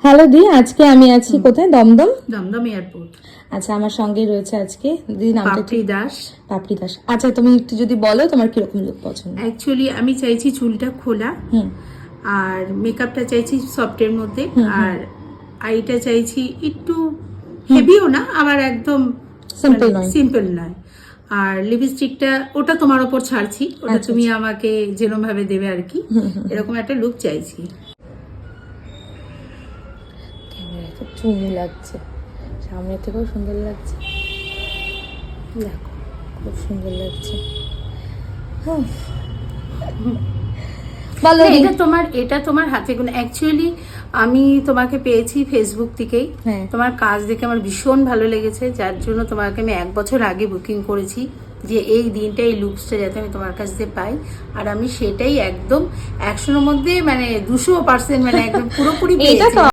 Hello দি, আজকে আমি আছি কোথায়? দমদম। দমদম এয়ারপোর্ট। আচ্ছা, আমার সঙ্গে রয়েছে আজকে দিদি, নামটা পাপড়ি ঠিক? দাস। পাপড়ি দাস। আচ্ছা, তুমি একটু যদি বলো তোমার কিরকম লুক পছন্দ। অ্যাকচুয়ালি আমি চাইছি চুলটা খোলা, হুম আর মেকআপটা চাইছি সফটের মধ্যে, আর আইটা চাইছি একটু হেভিও না, আবার একদম সিম্পল নয়। সিম্পল নয়। আর লিপস্টিকটা ওটা তোমার ওপর ছাড়ছি, ওটা আচ্ছা, তুমি আমাকে যেরকম ভাবে দেবে আর কি, এরকম একটা লুক চাইছি। ক্যামেরায় খুব চুমু লাগছে, সামনে থেকেও সুন্দর লাগছে। দেখো, খুব সুন্দর লাগছে। বলো না, এটা তোমার হাতে গুণ। অ্যাকচুয়ালি আমি তোমাকে পেয়েছি ফেসবুক থেকেই। হ্যাঁ। তোমার কাজ দেখে আমার ভীষণ ভালো লেগেছে, যার জন্য তোমাকে আমি 1 বছর আগে বুকিং করেছি যে এই দিনটা এই লুকসটা যাতে আমি তোমার কাছ থেকে পাই। আর আমি সেটাই একদম 100-এর মধ্যে মানে 200% মানে একদম পুরোপুরি পেয়েছি।